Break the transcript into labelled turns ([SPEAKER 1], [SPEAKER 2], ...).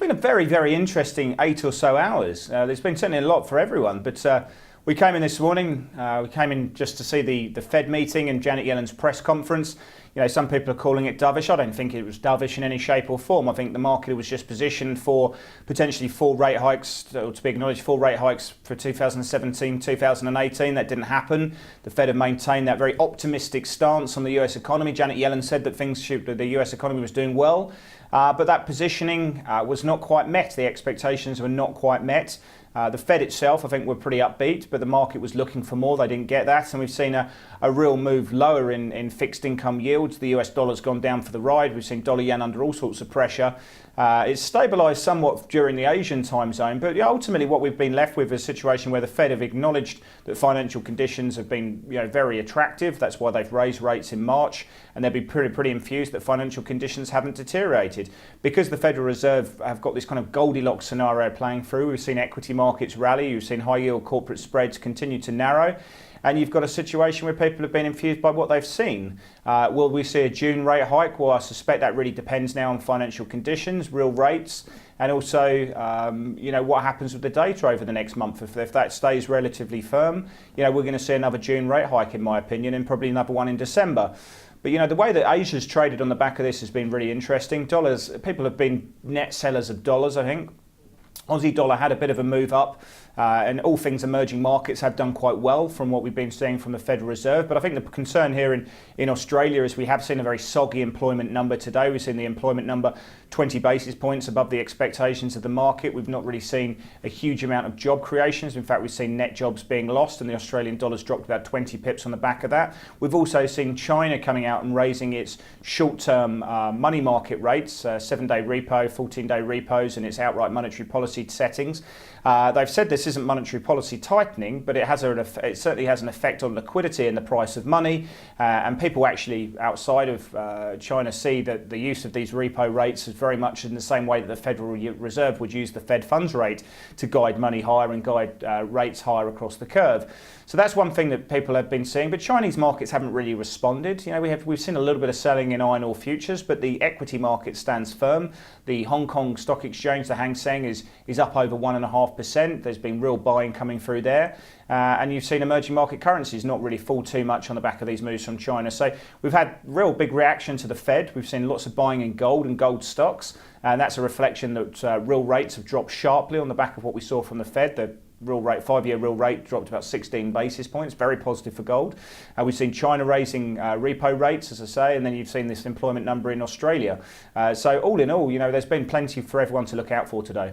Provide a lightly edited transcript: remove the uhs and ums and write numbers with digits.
[SPEAKER 1] been a very, very interesting 8 or so hours. There's been certainly a lot for everyone, but we came in this morning, we came in just to see the Fed meeting and Janet Yellen's press conference. You know, some people are calling it dovish. I don't think it was dovish in any shape or form. I think the market was just positioned for potentially full rate hikes, or to be acknowledged, full rate hikes for 2017, 2018. That didn't happen. The Fed have maintained that very optimistic stance on the US economy. Janet Yellen said that the US economy was doing well, but that positioning was not quite met. The expectations were not quite met. The Fed itself, I think, were pretty upbeat, but the market was looking for more. They didn't get that, and we've seen a real move lower in fixed income yields. The US dollar's gone down for the ride. We've seen dollar yen under all sorts of pressure. It's stabilised somewhat during the Asian time zone, but ultimately what we've been left with is a situation where the Fed have acknowledged that financial conditions have been very attractive. That's why they've raised rates in March, and they'll be pretty infused that financial conditions haven't deteriorated. Because the Federal Reserve have got this kind of Goldilocks scenario playing through, we've seen equity markets rally, you've seen high yield corporate spreads continue to narrow, and you've got a situation where people have been infused by what they've seen. Will we see a June rate hike? Well, I suspect that really depends now on financial conditions, real rates, and also what happens with the data over the next month. If that stays relatively firm, we're going to see another June rate hike, in my opinion, and probably another one in December. But the way that Asia's traded on the back of this has been really interesting. People have been net sellers of dollars, I think. Aussie dollar had a bit of a move up, and all things emerging markets have done quite well from what we've been seeing from the Federal Reserve. But I think the concern here in Australia is we have seen a very soggy employment number today. We've seen the employment number 20 basis points above the expectations of the market. We've not really seen a huge amount of job creations. In fact, we've seen net jobs being lost, and the Australian dollar's dropped about 20 pips on the back of that. We've also seen China coming out and raising its short-term money market rates, 7-day repo, 14-day repos, and its outright monetary policy settings. They've said this isn't monetary policy tightening, but it certainly has an effect on liquidity and the price of money. And people actually outside of China see that the use of these repo rates is very much in the same way that the Federal Reserve would use the Fed funds rate to guide money higher and guide rates higher across the curve. So that's one thing that people have been seeing, but Chinese markets haven't really responded. We've seen a little bit of selling in iron ore futures, but the equity market stands firm. The Hong Kong Stock Exchange, the Hang Seng, is up over 1.5%. There's been real buying coming through there. And you've seen emerging market currencies not really fall too much on the back of these moves from China. So we've had real big reaction to the Fed. We've seen lots of buying in gold and gold stocks. And that's a reflection that real rates have dropped sharply on the back of what we saw from the Fed. The real rate, 5-year real rate dropped about 16 basis points, very positive for gold. We've seen China raising repo rates, as I say, and then you've seen this employment number in Australia. So all in all, there's been plenty for everyone to look out for today.